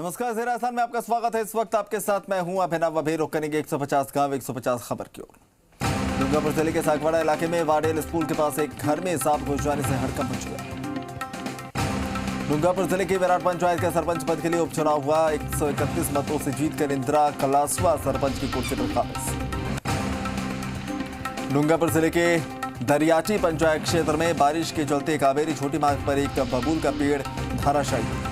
नमस्कार, ज़ेरा आसान में आपका स्वागत है। इस वक्त आपके साथ मैं हूं अभिनव। अभी रुक करेंगे 150 गांव 150 खबर की ओर। डूंगरपुर जिले के सागवाड़ा इलाके में वाडेल स्कूल के पास एक घर में सांप घुस जाने से हड़कंप मच गया। डूंगरपुर जिले की विराट पंचायत के सरपंच पद के लिए उपचुनाव हुआ। 131 मतों से जीतकर इंदिरा कलासवा सरपंच की कुर्सी पर काबिज। डूंगरपुर जिले के दरियाची पंचायत क्षेत्र में बारिश के चलते कावेरी छोटी मार्ग पर एक बबूल का पेड़ धराशायी हो गया।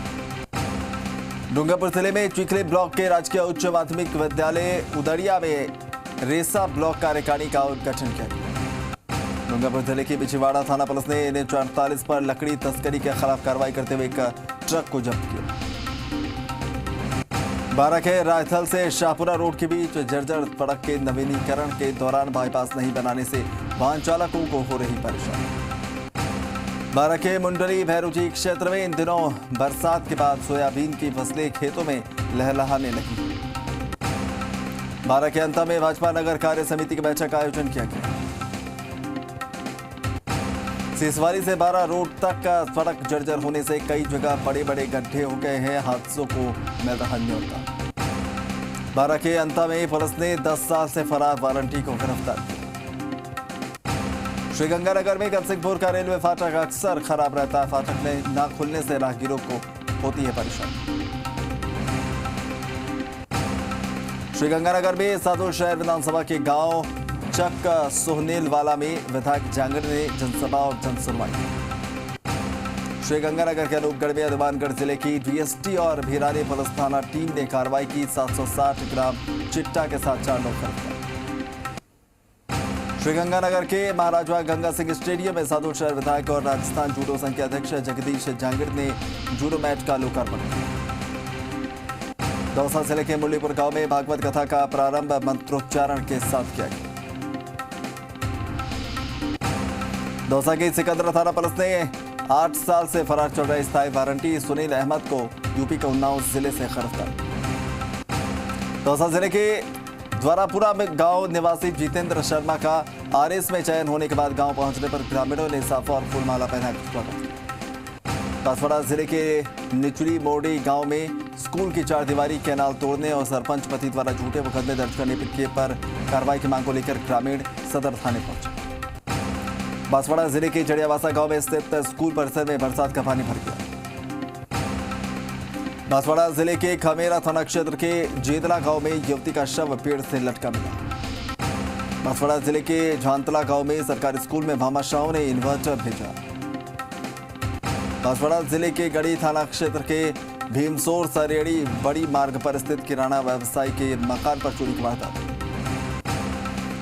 डूंगरपुर जिले में चिखली ब्लॉक के राजकीय उच्च माध्यमिक विद्यालय उदड़िया में रेसा ब्लॉक कार्यकारिणी का गठन किया गया। डूंगरपुर जिले की बिछीवाड़ा थाना पुलिस ने NH-48 पर लकड़ी तस्करी के खिलाफ कार्रवाई करते हुए एक ट्रक को जब्त किया। बारा के रायथल से शाहपुरा रोड के बीच जर्जर सड़क के नवीनीकरण के दौरान बाईपास नहीं बनाने से वाहन चालकों को हो रही परेशानी। बारा के मुंडली भैरूजी क्षेत्र में इन दिनों बरसात के बाद सोयाबीन की फसलें खेतों में लहलहाने लगी। बारा के अंता में भाजपा नगर कार्य समिति की बैठक का आयोजन किया गया। सिसवारी से बारा रोड तक का सड़क जर्जर होने से कई जगह बड़े बड़े गड्ढे हो गए हैं। हादसों को मिल रहा न्योता। बारा के अंता में पुलिस ने 10 साल से फरार वारंटी को गिरफ्तार किया। श्रीगंगानगर में गंसिंहपुर का रेलवे फाटक अक्सर खराब रहता है। फाटक में न खुलने से राहगीरों को होती है परेशानी। श्रीगंगानगर में साधु शहर विधानसभा के गांव चक सोहनेलवाला में विधायक जांगड़ ने जनसभा और जनसुनवाई। श्रीगंगानगर के अनूपगढ़ में हनुमानगढ़ जिले की DST और भिरानी पुलिस थाना टीम ने कार्रवाई की। 760 ग्राम चिट्टा के साथ 4 लोग गिरफ्तार। श्रीगंगानगर के महाराजा गंगा सिंह स्टेडियम में साधु शहर विधायक और राजस्थान जूडो संघ के अध्यक्ष जगदीश जांगड़ ने जूडो मैच का लोकार्पण किया। दौसा जिले के मुरलीपुर गांव में भागवत कथा का प्रारंभ मंत्रोच्चारण के साथ किया गया। दौसा की सिकंदरा थाना पुलिस ने 8 साल से फरार चल रहे स्थायी वारंटी सुनील अहमद को यूपी के उन्नाव जिले से गिरफ्तार। दौसा जिले के द्वारापुरा में गांव निवासी जितेंद्र शर्मा का RS में चयन होने के बाद गांव पहुंचने पर ग्रामीणों ने साफा और फूलमाला पहनाकर स्वागत किया। बांसवाड़ा जिले के निचली मोड़ी गांव में स्कूल की 4 दीवारी कैनाल तोड़ने और सरपंच पति द्वारा झूठे मुकदमे दर्ज करने के पर कार्रवाई की मांग को लेकर ग्रामीण सदर थाने पहुंचे। बांसवाड़ा जिले के चढ़ियावासा गांव में स्थित स्कूल परिसर में बरसात का पानी भर गया। बांसवाड़ा जिले के खमेरा थाना क्षेत्र के जेदला गांव में युवती का शव पेड़ से लटका मिला। बांसवाड़ा जिले के झांतला गांव में सरकारी स्कूल में भामाशाहों ने इन्वर्टर भेजा। बांसवाड़ा जिले के गढ़ी थाना क्षेत्र के भीमसोर सरेड़ी बड़ी मार्ग पर स्थित किराना व्यवसायी के मकान पर चोरी की वारदात।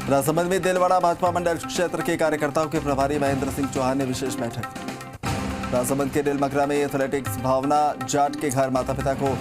राजसमंद में दिलवाड़ा भाजपा मंडल क्षेत्र के कार्यकर्ताओं के प्रभारी महेंद्र सिंह चौहान ने विशेष बैठक की। राजसमंद के डेलमकरा में एथलेटिक्स भावना जाट के घर माता पिता को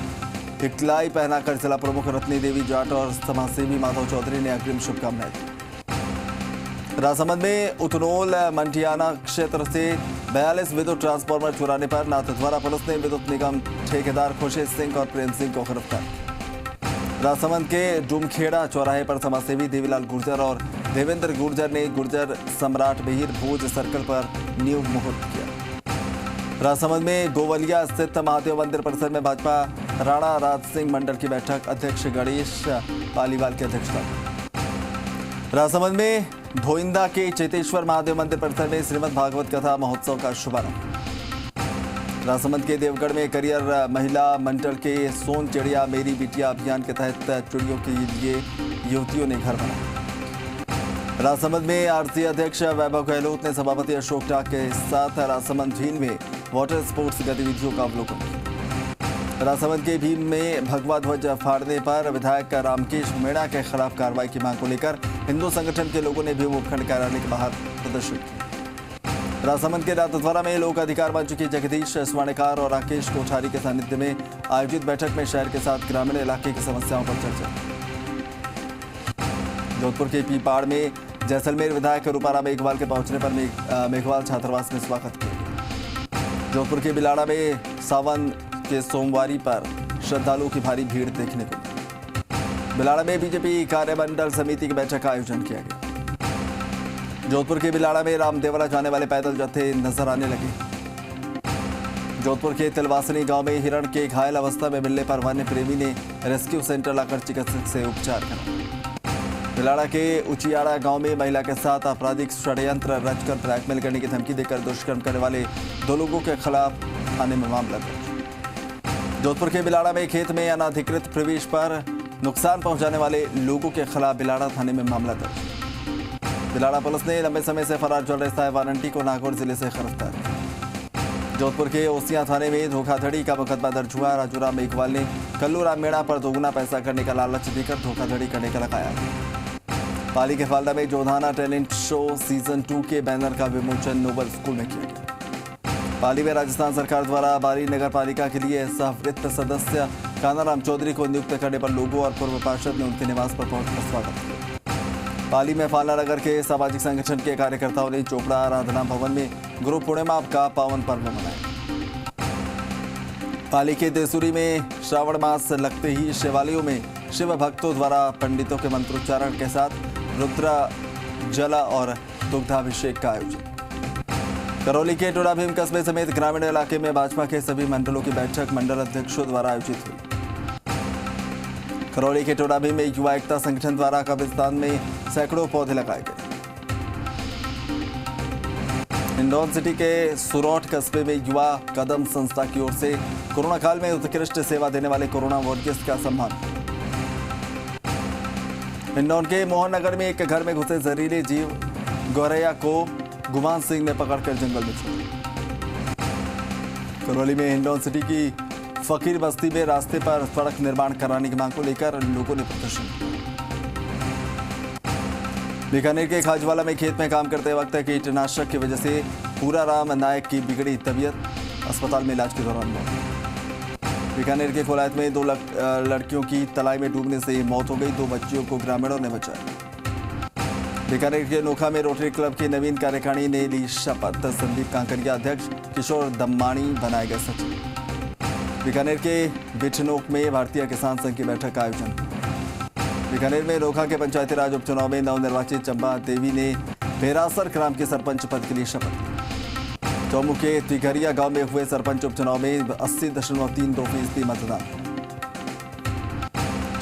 इकलाई पहनाकर जिला प्रमुख रत्नी देवी जाट और समाजसेवी माधव चौधरी ने अग्रिम शुभकामनाएं दी। राजसमंद में उतनोल मंटियाना क्षेत्र से 42 विद्युत ट्रांसफार्मर चुराने पर नाथद्वारा पुलिस ने विद्युत निगम ठेकेदार खुर्शीद सिंह और प्रेम सिंह को गिरफ्तार किया। राजसमंद के डुमखेड़ा चौराहे पर समाजसेवी देवीलाल गुर्जर और देवेंद्र गुर्जर ने गुर्जर सम्राट मिहिर भोज सर्कल पर नींव मुहूर्त किया। राजसमंद में गोवलिया स्थित महादेव मंदिर परिसर में भाजपा राणा राज सिंह मंडल की बैठक अध्यक्ष गणेश पालीवाल की अध्यक्षता। राजसमंद में धोइंदा के चेतेश्वर महादेव मंदिर परिसर में श्रीमद् भागवत कथा महोत्सव का शुभारंभ। राजसमंद के देवगढ़ में करियर महिला मंडल के सोन चिड़िया मेरी बिटिया अभियान के तहत चिड़ियों के लिए युवतियों ने घर बनाया। राजसमंद में RC अध्यक्ष वैभव गहलोत ने सभापति अशोक डाक के साथ राजसमंद झील में वाटर स्पोर्ट्स गतिविधियों का अवलोकन किया। राजसमंद के भीम में भगवा ध्वज फाड़ने पर विधायक रामकेश मीणा के खिलाफ कार्रवाई की मांग को लेकर हिंदू संगठन के लोगों ने भीम उपखंड कार्यालय के बाहर प्रदर्शन किया। राजसमंद के नाथद्वारा में लोक अधिकार मंच के जगदीश स्वर्णकार और राकेश कोठारी के सानिध्य में आयोजित बैठक में शहर के साथ ग्रामीण इलाके की समस्याओं पर चर्चा। जोधपुर के पीपाड़ में जैसलमेर विधायक रूपाराम मेघवाल के पहुंचने पर मेघवाल छात्रावास में स्वागत किया गया। जोधपुर के बिलाड़ा में सावन के सोमवारी पर श्रद्धालुओं की भारी भीड़ देखने को मिली। बिलाड़ा में बीजेपी कार्यमंडल समिति की बैठक का आयोजन किया गया। जोधपुर के बिलाड़ा में रामदेवरा जाने वाले पैदल जत्थे नजर आने लगे। जोधपुर के तिलवासनी गांव में हिरण के घायल अवस्था में मिलने पर वन्य प्रेमी ने रेस्क्यू सेंटर लाकर चिकित्सक से उपचार करा। बिलाड़ा के उचियाड़ा गांव में महिला के साथ आपराधिक षड्यंत्र रचकर ब्लैकमेल करने की धमकी देकर दुष्कर्म करने वाले 2 लोगों के खिलाफ थाने में मामला दर्ज। जोधपुर के बिलाड़ा में खेत में अनाधिकृत प्रवेश पर नुकसान पहुंचाने वाले लोगों के खिलाफ बिलाड़ा थाने में मामला दर्ज। बिलाड़ा पुलिस ने लंबे समय से फरार चल रहे वारंटी को नागौर जिले से गिरफ्तार किया। जोधपुर के ओसिया थाने में धोखाधड़ी का मुकदमा दर्ज हुआ। राजूराम मेघवाल ने कल्लूराम मीणा पर दोगुना पैसा करने का लालच देकर धोखाधड़ी करने का लगाया। पाली के फालदा में जोधाना टैलेंट शो सीजन 2 के बैनर का विमोचन नोबल स्कूल में किया गया। पाली में राजस्थान सरकार द्वारा बारी नगर पालिका के लिए सहवित्त सदस्य कानाराम चौधरी को नियुक्त करने पर लोगों और पूर्व पार्षद ने उनके निवास पर पहुंचकर स्वागत किया। पाली में फालना नगर के सामाजिक संगठन के कार्यकर्ताओं ने चोपड़ा आराधना भवन में गुरु पूर्णिमा का पावन पर्व मनाया। पाली के देसूरी में श्रावण मास लगते ही शिवालयों में शिव भक्तों द्वारा पंडितों के मंत्रोच्चारण के साथ रुद्र जला और दुग्धाभिषेक का आयोजन। करौली के टोडाभीम कस्बे समेत ग्रामीण इलाके में भाजपा के सभी मंडलों की बैठक मंडल अध्यक्षों द्वारा आयोजित हुई। करौली के टोडाभीम में युवा एकता संगठन द्वारा कब्रिस्तान में सैकड़ों पौधे लगाए गए। हिंडौन सिटी के सुरौठ कस्बे में युवा कदम संस्था की ओर से कोरोना काल में उत्कृष्ट सेवा देने वाले कोरोना वॉरियर्स का सम्मान। हिंडौन के मोहन नगर में एक घर में घुसे जहरीले जीव गौरैया को गुमान सिंह ने पकड़कर जंगल में छोड़ा। करौली में हिंडौन सिटी की फकीर बस्ती में रास्ते पर सड़क निर्माण कराने की मांग को लेकर लोगों ने प्रदर्शन किया। बीकानेर के खाजवाला में खेत में काम करते वक्त कीटनाशक की वजह से पूरा राम नायक की बिगड़ी तबीयत, अस्पताल में इलाज के दौरान मौत। बीकानेर के कोलायत में 2 लड़कियों की तलाई में डूबने से मौत हो गई। 2 बच्चियों को ग्रामीणों ने बचाया। बीकानेर के नोखा में रोटरी क्लब के नवीन कार्यकारिणी ने ली शपथ। संदीप कांकरिया अध्यक्ष, किशोर दम्माणी बनाए गए सचिव। बीकानेर के बिठनोक में भारतीय किसान संघ की बैठक का आयोजन। बीकानेर में नोखा के पंचायती राज उपचुनाव में नवनिर्वाचित चंबा देवी ने बेरासर ग्राम के सरपंच पद के लिए शपथ ली। चौमू के तिघरिया गांव में हुए सरपंच उपचुनाव में 80.32% मतदान।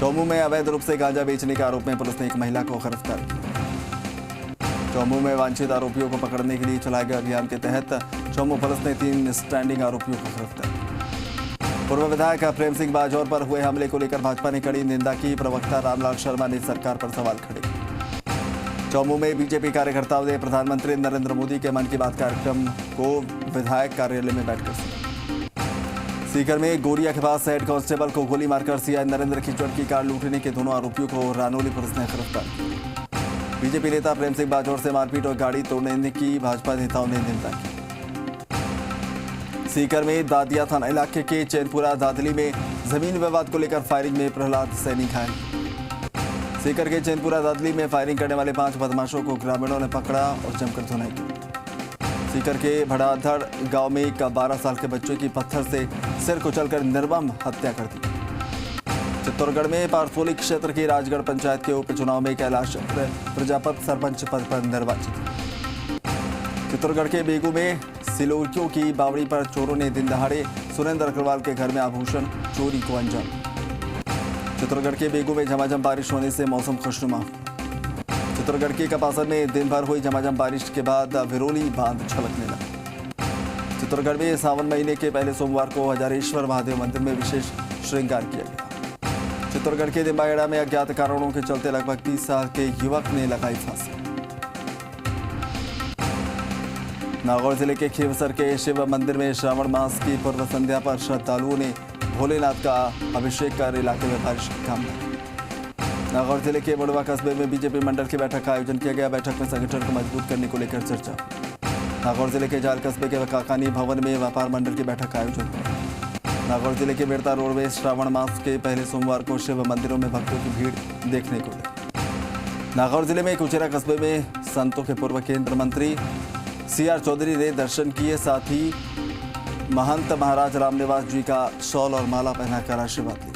चौमू में अवैध रूप से गांजा बेचने के आरोप में पुलिस ने एक महिला को गिरफ्तार किया। चौमू में वांछित आरोपियों को पकड़ने के लिए चलाए गए अभियान के तहत चौमू पुलिस ने 3 स्टैंडिंग आरोपियों को गिरफ्तार किया। पूर्व विधायक प्रेम सिंह बाजौर पर हुए हमले को लेकर भाजपा ने कड़ी निंदा की। प्रवक्ता रामलाल शर्मा ने सरकार पर सवाल खड़े किए। चौमू में बीजेपी कार्यकर्ताओं ने प्रधानमंत्री नरेंद्र मोदी के मन की बात कार्यक्रम को विधायक कार्यालय में बैठकर सुना। सीकर में गोरिया के पास हेड कांस्टेबल को गोली मारकर सीआई नरेंद्र खिचड़ की कार लूटने के दोनों आरोपियों को रानौली पुलिस ने गिरफ्तार किया। बीजेपी नेता प्रेम सिंह बाजौर से मारपीट और गाड़ी तोड़ने की भाजपा नेताओं ने निंदा की। सीकर में दादिया थाना इलाके के चैनपुरा दादली में जमीन विवाद को लेकर फायरिंग में प्रहलाद सैनी घायल। सीकर के चैनपुरा दादली में फायरिंग करने वाले 5 बदमाशों को ग्रामीणों ने पकड़ा और जमकर धुनाई की। सीकर के भड़ाधड़ गांव में एक 12 साल के बच्चे की पत्थर से सिर कुचलकर निर्मम हत्या कर दी। चित्तौड़गढ़ में पारसोली क्षेत्र की राजगढ़ पंचायत के उपचुनाव में कैलाश प्रजापत सरपंच पद पर निर्वाचित। चित्तौड़गढ़ के बेगू में सिलोकियों की बावड़ी पर चोरों ने दिन दहाड़े सुरेंद्र अग्रवाल के घर में आभूषण चोरी को अंजाम। चित्तौड़गढ़ के बेगू में झमाझम बारिश होने से मौसम खुशनुमा। चित्तौड़गढ़ के कपासन में दिन भर हुई झमाझम बारिश के बाद विरोली बांध छलकने लगा। चित्तौड़गढ़ में सावन महीने के पहले सोमवार को हजारेश्वर महादेव मंदिर में विशेष श्रृंगार किया गया। चित्तौड़गढ़ के दिम्बाहेड़ा में अज्ञात कारणों के चलते लगभग 30 साल के युवक ने लगाई फांसी। नागौर जिले के खीवसर के शिव मंदिर में श्रावण मास की पूर्व संध्या पर श्रद्धालुओं ने भोलेनाथ का अभिषेक कर इलाके में बारिश की कामना। नागौर जिले के बड़वा कस्बे में बीजेपी मंडल की बैठक का आयोजन किया गया। बैठक में संगठन को मजबूत करने को लेकर चर्चा। नागौर जिले के जाल कस्बे के काकानी भवन में व्यापार मंडल की बैठक का आयोजन हुआ। नागौर जिले के बेड़ता रोड में श्रावण मास के पहले सोमवार को शिव मंदिरों में भक्तों की भीड़ देखने को मिली। नागौर जिले में कुचेरा कस्बे में संतों के पूर्व केंद्र मंत्री सीआर चौधरी ने दर्शन किए। साथ ही महंत महाराज रामनिवास जी का शॉल और माला पहनाकर आशीर्वाद लिया।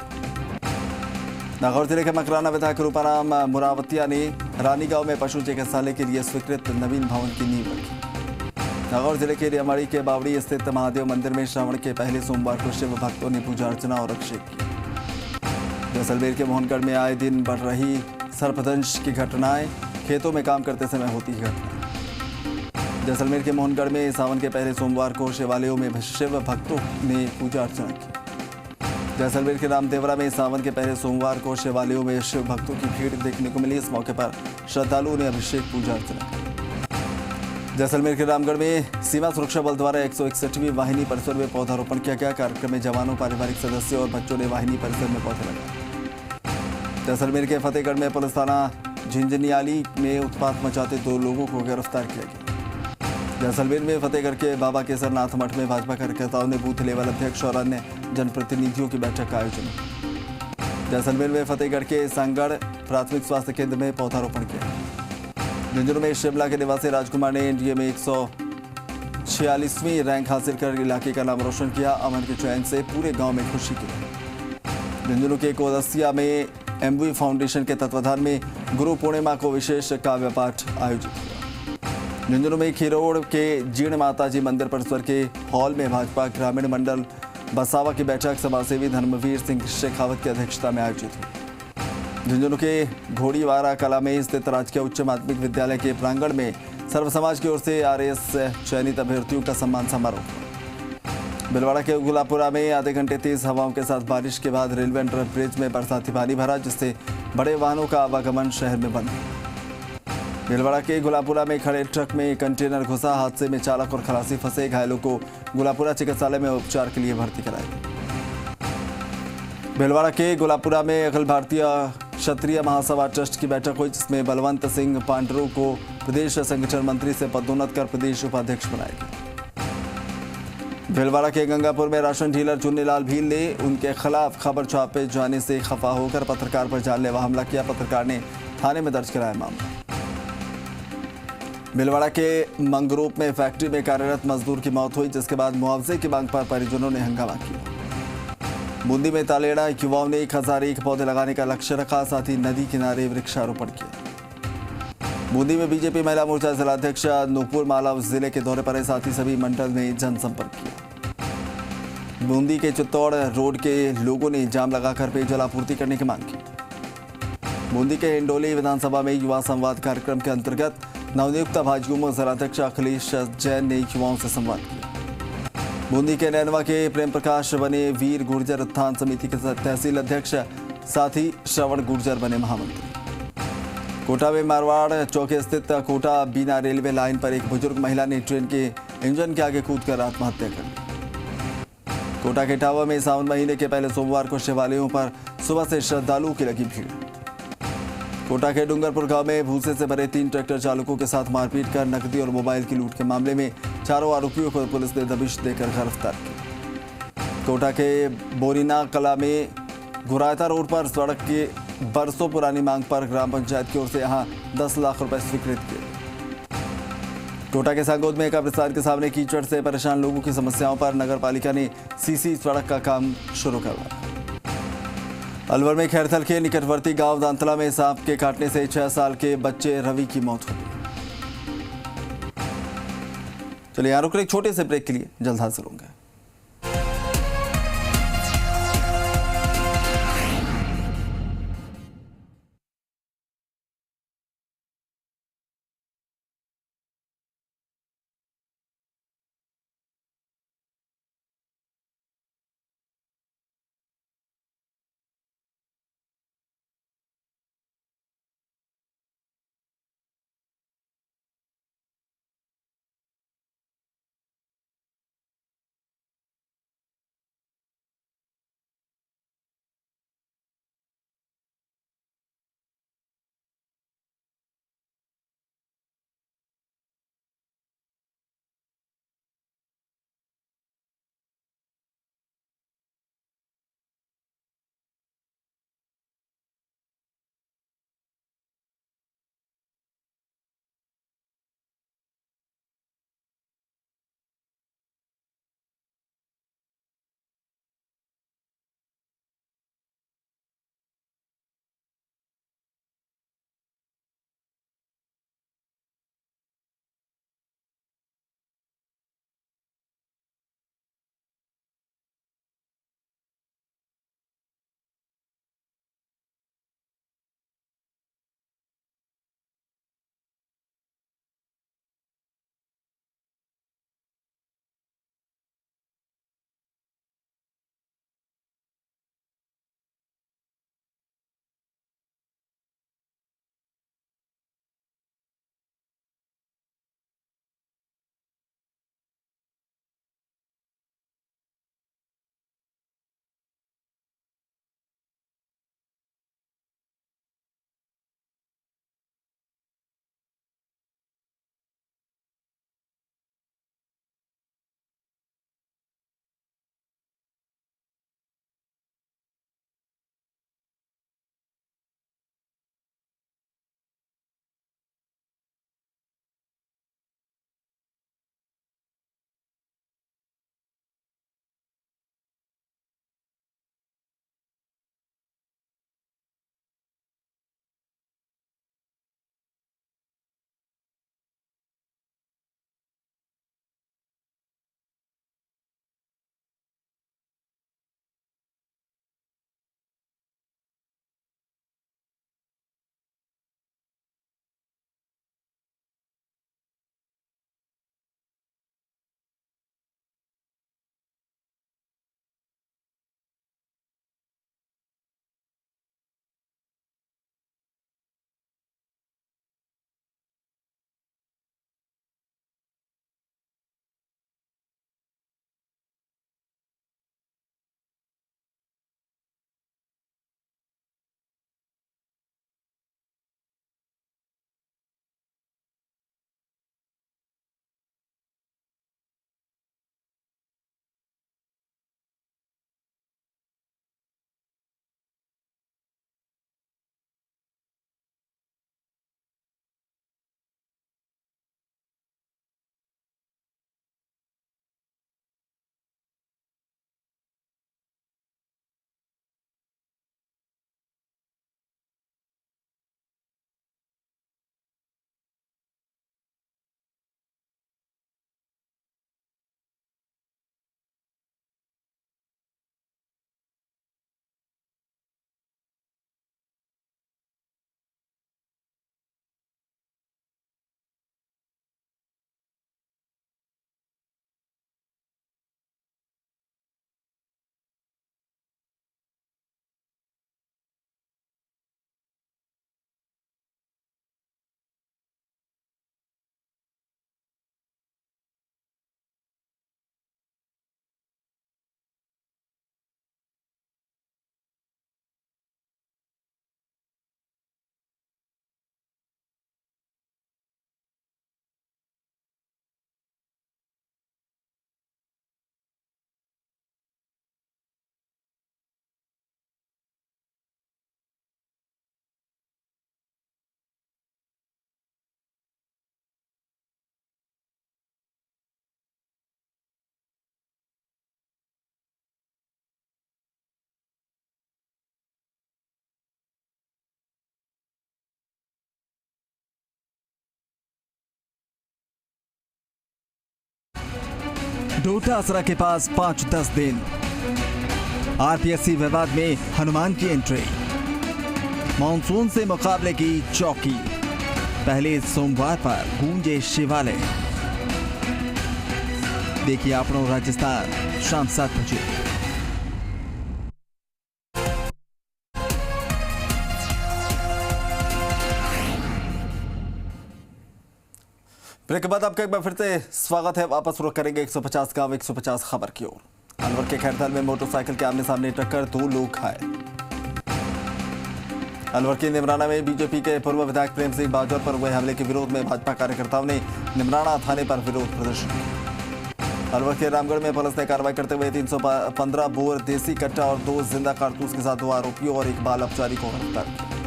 नागौर जिले के मकराना विधायक रूपाराम मुरावतिया ने रानीगांव में पशु चिकित्सालय के लिए स्वीकृत नवीन भवन की नींव रखी। नागौर जिले के रियामाड़ी के बावड़ी स्थित महादेव मंदिर में श्रावण के पहले सोमवार को शिव भक्तों ने पूजा अर्चना और अभिषेक किया। जैसलमेर के मोहनगढ़ में आए दिन बढ़ रही सर्पदंश की घटनाएं, खेतों में काम करते समय होती है घटना। जैसलमेर के मोहनगढ़ में सावन के पहले सोमवार को शिवालयों में शिव भक्तों ने पूजा अर्चना की। जैसलमेर के रामदेवरा में सावन के पहले सोमवार को शिवालयों में शिव भक्तों की भीड़ देखने को मिली। इस मौके पर श्रद्धालुओं ने अभिषेक पूजा अर्चना की। जैसलमेर के रामगढ़ में सीमा सुरक्षा बल द्वारा 161वीं वाहिनी परिसर में पौधारोपण किया गया। कार्यक्रम में जवानों, पारिवारिक सदस्यों और बच्चों ने वाहिनी परिसर में पौधे लगाए। जैसलमेर के फतेहगढ़ में पुलिस थाना झिंझनियाली में उत्पात मचाते 2 लोगों को गिरफ्तार किया गया। जैसलमेर में फतेहगढ़ के बाबा केसरनाथ मठ में भाजपा कार्यकर्ताओं ने बूथ लेवल अध्यक्ष और अन्य जनप्रतिनिधियों की बैठक का आयोजन किया। जैसलमेर में फतेहगढ़ के सांगड़ प्राथमिक स्वास्थ्य केंद्र में पौधारोपण किया। झुंझुनू में शिमला के निवासी राजकुमार ने एनडीए में 146वीं रैंक हासिल कर इलाके का नाम रोशन किया। अमन के चयन से पूरे गांव में खुशी की लहर। झुंझुनू के कोदसिया में एमवी फाउंडेशन के तत्वाधान में गुरु पूर्णिमा को विशेष काव्य पाठ आयोजित हुआ। झुंझुनू में खीरोड़ के जीर्ण माताजी मंदिर परिसर के हॉल में भाजपा ग्रामीण मंडल बसावा की बैठक समाजसेवी धर्मवीर सिंह शेखावत की अध्यक्षता में आयोजित हुई। झुंझुनू के घोड़ीवारा कला में स्थित राजकीय उच्च माध्यमिक विद्यालय के प्रांगण में सर्व समाज की ओर से आरएएस चयनित अभ्यर्थियों का सम्मान समारोह हुआ। भिलवाड़ा के गुलापुरा में आधे घंटे तेज हवाओं के साथ बारिश के बाद रेलवे अंडर ब्रिज में बरसाती पानी भरा, जिससे बड़े वाहनों का आवागमन शहर में बंद हुआ। भिलवाड़ा के गुलापुरा में खड़े ट्रक में कंटेनर घुसा। हादसे में चालक और खलासी फंसे। घायलों को गुलापुरा चिकित्सालय में उपचार के लिए भर्ती कराया गया। भिलवाड़ा के गुलापुरा में अखिल भारतीय क्षत्रिय महासभा ट्रस्ट की बैठक हुई, जिसमें बलवंत सिंह पांडरू को प्रदेश संगठन मंत्री से पदोन्नत कर प्रदेश उपाध्यक्ष बनाया गया। भिलवाड़ा के गंगापुर में राशन डीलर चुन्नीलाल भील ने उनके खिलाफ खबर छापे जाने से खफा होकर पत्रकार पर जानलेवा हमला किया। पत्रकार ने थाने में दर्ज कराया मामला। भिलवाड़ा के मंगरूप में फैक्ट्री में कार्यरत मजदूर की मौत हुई, जिसके बाद मुआवजे की मांग पर परिजनों ने हंगामा किया। बूंदी में तालेड़ा युवाओं ने 1001 पौधे लगाने का लक्ष्य रखा, साथ ही नदी किनारे वृक्षारोपण किया। बूंदी में बीजेपी महिला मोर्चा जिलाध्यक्ष नूपुर मालव जिले के दौरे पर है, साथ ही सभी मंडल में जनसंपर्क किया। बूंदी के चित्तौड़ रोड के लोगों ने जाम लगाकर पेयजल आपूर्ति करने की मांग की। बूंदी के हिंडोली विधानसभा में युवा संवाद कार्यक्रम के अंतर्गत नवनियुक्त भाजयुमो जिलाध्यक्ष अखिलेश जैन ने युवाओं से संवाद किया। बूंदी के नैनवा के प्रेम प्रकाश बने वीर गुर्जर उत्थान समिति के तहसील अध्यक्ष, साथ ही श्रवण गुर्जर बने महामंत्री। कोटा में मारवाड़ चौक स्थित कोटा बीना रेलवे लाइन पर एक बुजुर्ग महिला ने ट्रेन के इंजन के आगे कूदकर आत्महत्या कर ली। कोटा के टावा में सावन महीने के पहले सोमवार को शिवालयों पर सुबह से श्रद्धालुओं की लगी भीड़। कोटा के डूंगरपुर गांव में भूसे से भरे 3 ट्रैक्टर चालकों के साथ मारपीट कर नकदी और मोबाइल की लूट के मामले में 4 आरोपियों को पुलिस ने दबिश देकर गिरफ्तार किया। कोटा के बोरीना कला में गुरायता रोड पर सड़क की बरसों पुरानी मांग पर ग्राम पंचायत की ओर से यहां 10 लाख रुपए स्वीकृत किए। कोटा के सांगोद में कब्रिस्तान के सामने कीचड़ से परेशान लोगों की समस्याओं पर नगर पालिका ने सीसी सड़क का काम शुरू करवाया। अलवर में खैरथल के निकटवर्ती गांव दांतला में सांप के काटने से 6 साल के बच्चे रवि की मौत हो गई। चलिए यहाँ रुक रहे एक छोटे से ब्रेक के लिए, जल्द हाजिर होंगे। डोटासरा के पास 5-10 दिन। आरपीएससी विवाद में हनुमान की एंट्री। मानसून से मुकाबले की चौकी। पहले सोमवार पर गूंजे शिवालय। देखिए अपनो राजस्थान शाम 7 बजे। ब्रेक के बाद आपका एक बार फिर से स्वागत है। वापस शुरू करेंगे 150 गांव 150 खबर की ओर। अलवर के खैरताल में मोटरसाइकिल के आमने सामने टक्कर, 2 लोग घायल। अलवर के निमराना में बीजेपी के पूर्व विधायक प्रेम सिंह बाजौर पर हुए हमले के विरोध में भाजपा कार्यकर्ताओं ने निमराना थाने पर विरोध प्रदर्शन। अलवर के रामगढ़ में पुलिस ने कार्रवाई करते हुए 315 बोर देसी कट्टा और 2 जिंदा कारतूस के साथ 2 आरोपियों और 1 बाल अपचारी को गिरफ्तार किया।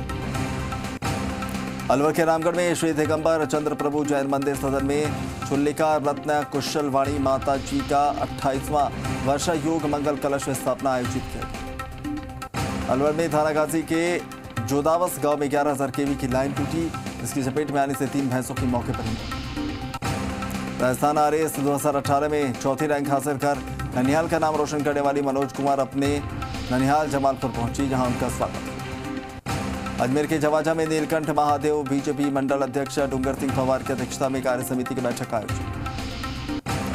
अलवर के रामगढ़ में श्री दिगंबर चंद्र प्रभु जैन मंदिर सदन में चुल्लिका रत्न कुशलवाणी माता जी का 28वां वर्षा योग मंगल कलश स्थापना आयोजित किया गया। अलवर में थानागाजी के जोदावस गांव में 11,000 केवी की लाइन टूटी, जिसकी चपेट में आने से 3 भैंसों की मौके पर ही मौत। राजस्थान आरएएस 2018 में चौथी रैंक हासिल कर ननिहाल का नाम रोशन करने वाली मनोज कुमार अपने ननिहाल जमालपुर पहुंची, जहां उनका स्वागत। अजमेर के जवाजा में नीलकंठ महादेव बीजेपी मंडल अध्यक्ष डूंगर सिंह पवार की अध्यक्षता में कार्य समिति की बैठक आयोजित।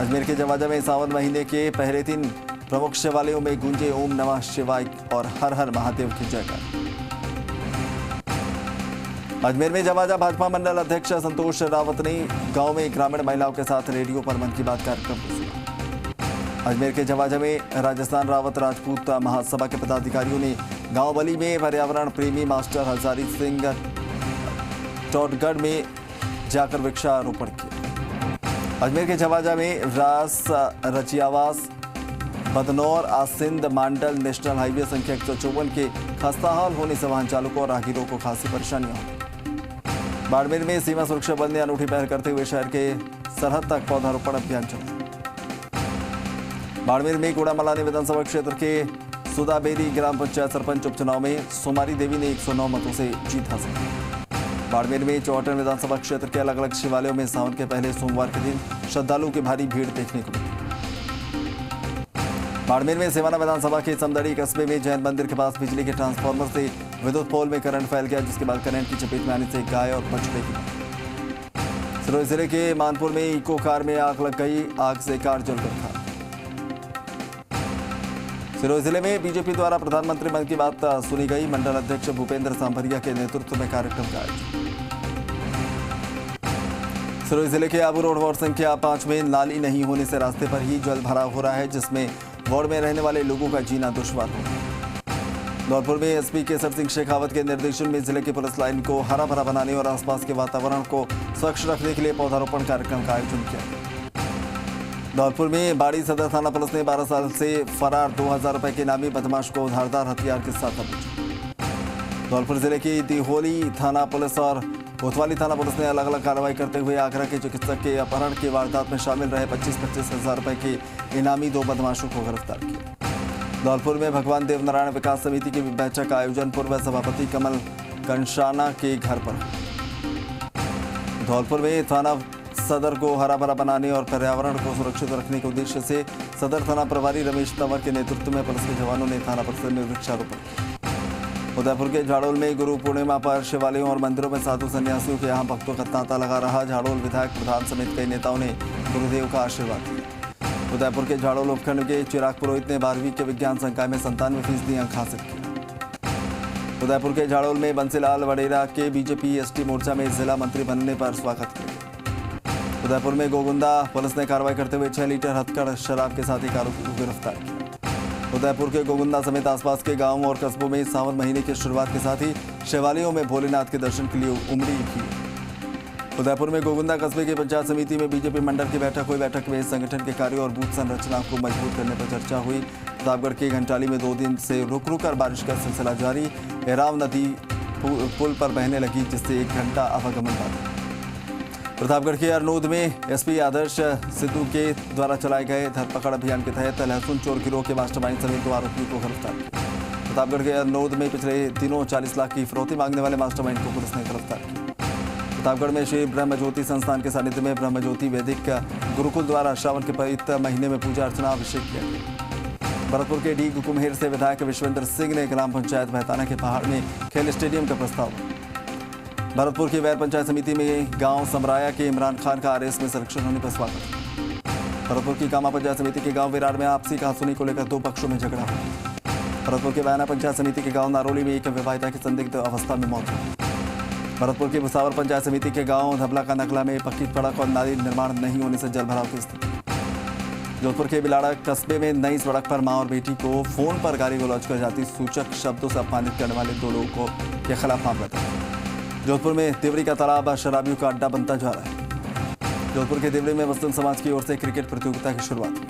अजमेर के जवाजा में सावन महीने के पहले दिन प्रमुख शिवालयों में गूंजे ओम नमः शिवाय और हर हर महादेव की जयकार। अजमेर में जवाजा भाजपा मंडल अध्यक्ष संतोष रावत ने गांव में ग्रामीण महिलाओं के साथ रेडियो पर मन की बात कार्यक्रम को सुना। अजमेर के जवाजा में राजस्थान रावत राजपूत महासभा के पदाधिकारियों ने गांव बली में पर्यावरण प्रेमी मास्टर हजारी सिंह टोटगढ़ में जाकर वृक्षारोपण किया। अजमेर के जवाजा में रास रचियावास बदनौर आसिंद मांडल नेशनल हाईवे संख्या 154 के खस्ताहाल होने से वाहन चालकों और राहगीरों को खासी परेशानियां हुई। बाड़मेर में सीमा सुरक्षा बल ने अनूठी पहल करते हुए शहर के सरहद तक पौधारोपण अभियान चलाया। बाड़मेर में कूड़ामलानी विधानसभा क्षेत्र के सुदाबेरी ग्राम पंचायत सरपंच उपचुनाव में सोमारी देवी ने 109 मतों से जीत हासिल की। बाड़मेर में चौहटन विधानसभा क्षेत्र के अलग अलग शिवालयों में सावन के पहले सोमवार के दिन श्रद्धालुओं की भारी भीड़ देखने को मिली। बाड़मेर में सिवाना विधानसभा के समदड़ी कस्बे में जैन मंदिर के पास बिजली के ट्रांसफार्मर से विद्युत पोल में करंट फैल गया, जिसके बाद करंट की चपेट में आने से गाय और बछड़े की मौत। सिरोही जिले के मानपुर में इको कार में आग लग गई, आग से कार जलकर खाक। सिरोही जिले में बीजेपी द्वारा प्रधानमंत्री मन की बात सुनी गई। मंडल अध्यक्ष भूपेंद्र सांभरिया के नेतृत्व में कार्यक्रम का आयोजन। सिरोही जिले के आबू रोड वार्ड संख्या 5 में नाली नहीं होने से रास्ते पर ही जल भराव हो रहा है, जिसमें वार्ड में रहने वाले लोगों का जीना दुश्वार हो। धौलपुर में एसपी केसर सिंह शेखावत के निर्देशन में जिले की पुलिस लाइन को हरा भरा बनाने और आसपास के वातावरण को स्वच्छ रखने के लिए पौधारोपण कार्यक्रम का आयोजन किया। धौलपुर में बाड़ी सदर थाना पुलिस ने 12 साल से फरार 2000 रुपए के इनामी बदमाश को धारदार हथियार के साथ दबोचा। धौलपुर जिले की दिहोली थाना पुलिस और कोतवाली थाना पुलिस ने अलग अलग कार्रवाई करते हुए आगरा के चिकित्सक के अपहरण की वारदात में शामिल रहे 25-25 हजार रुपए के इनामी 2 बदमाशों को गिरफ्तार किया। धौलपुर में भगवान देवनारायण विकास समिति की बैठक का आयोजन पूर्व सभापति कमल कंशाना के घर पर। धौलपुर में थाना सदर को हरा भरा बनाने और पर्यावरण को सुरक्षित रखने के उद्देश्य से सदर थाना प्रभारी रमेश तंवर के नेतृत्व में पुलिस के जवानों ने थाना परिसर में वृक्षारोपण किया। उदयपुर के झाड़ोल में गुरु पूर्णिमा पर शिवालयों और मंदिरों में साधु सन्यासियों के यहाँ भक्तों का तांता लगा रहा। झाड़ोल विधायक प्रधान समेत कई नेताओं ने गुरुदेव का आशीर्वाद लिया। उदयपुर के झाड़ोल उपखंड के चिराग पुरोहित ने 12वीं के विज्ञान संकाय में 97% अंक हासिल किया। उदयपुर के झाड़ोल में बंसीलाल वडेरा के बीजेपी एसटी मोर्चा में जिला मंत्री बनने पर स्वागत किया। उदयपुर में गोगुंदा पुलिस ने कार्रवाई करते हुए 6 लीटर हथकड़ शराब के साथ एक आरोपी को गिरफ्तार किया। उदयपुर के गोगुंदा समेत आसपास के गांवों और कस्बों में सावन महीने की शुरुआत के साथ ही शिवालयों में भोलेनाथ के दर्शन के लिए उमड़ी थी। उदयपुर में गोगुंदा कस्बे की पंचायत समिति में बीजेपी मंडल की बैठक हुई। बैठक में संगठन के कार्यों और बूथ संरचना को मजबूत करने पर चर्चा हुई। प्रतापगढ़ के घंटाली में 2 दिन से रुक रुक कर बारिश का सिलसिला जारी। एराव नदी पुल पर बहने लगी, जिससे 1 घंटा आवागमन बाधित। प्रतापगढ़ के अरनोद में एसपी आदर्श सिद्धू के द्वारा चलाए गए धरपकड़ अभियान के तहत लहसुन चोर गिरोह के मास्टरमाइंड समेत 2 आरोपियों को गिरफ्तार किया। प्रतापगढ़ के अरनोद में पिछले दिनों 40 लाख की फिरौती मांगने वाले मास्टरमाइंड को पुलिस ने गिरफ्तार किया। प्रतापगढ़ में श्री ब्रह्म ज्योति संस्थान के सानिध्य में ब्रह्म ज्योति वैदिक गुरुकुल द्वारा श्रावण के पवित्र महीने में पूजा अर्चना अभिषेक किया गया। भरतपुर के डी कुम्हेर से विधायक विश्वेंद्र सिंह ने ग्राम पंचायत बहताना के पहाड़ में खेल स्टेडियम का प्रस्ताव। भरतपुर की वैर पंचायत समिति में गांव समराया के इमरान खान का आरएस में संरक्षण होने पर स्वागत। भरतपुर की कामा पंचायत समिति के गांव विरार में आपसी कहासुनी को लेकर दो पक्षों में झगड़ा हुआ। भरतपुर के बयाना पंचायत समिति के गांव नारोली में एक विवाहिता की संदिग्ध अवस्था में मौत हुई। भरतपुर के भुसावर पंचायत समिति के गांव धबला का नकला में पक्की सड़क और नाली निर्माण नहीं होने से जलभराव की स्थिति। जोधपुर के बिलाड़ा कस्बे में नई सड़क पर मां और बेटी को फोन पर गाली गलौज कर जाति सूचक शब्दों से अपमानित करने वाले दो लोगों के खिलाफ मामला दर्ज। जोधपुर में देवरी का तालाब शराबियों का अड्डा बनता जा रहा है। जोधपुर के देवरी में मुस्लिम समाज की ओर से क्रिकेट प्रतियोगिता की शुरुआत हुई।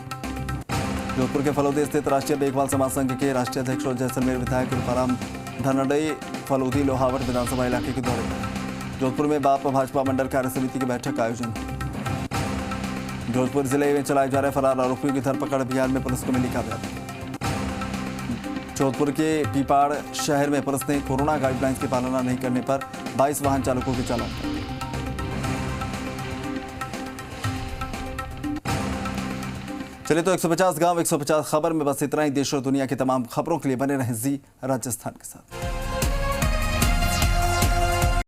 जोधपुर के फलोदी स्थित राष्ट्रीय देखभाल समाज संघ के राष्ट्रीय अध्यक्ष और जैसलमेर विधायक रूपाराम धनडई फलोदी लोहावट विधानसभा इलाके के दौरे पर। जोधपुर में बाप भाजपा मंडल कार्य समिति की बैठक का आयोजन। जोधपुर जिले में चलाए जा रहे फरार आरोपियों की धरपकड़ अभियान में पुलिस को मिली कामयाबी। जोधपुर के पीपाड़ शहर में पुलिस ने कोरोना गाइडलाइंस की पालना नहीं करने पर 22 वाहन चालकों के चालान किए। चलिए तो 150 गांव 150 खबर में बस इतना ही। देश और दुनिया की तमाम खबरों के लिए बने रहें जी राजस्थान के साथ।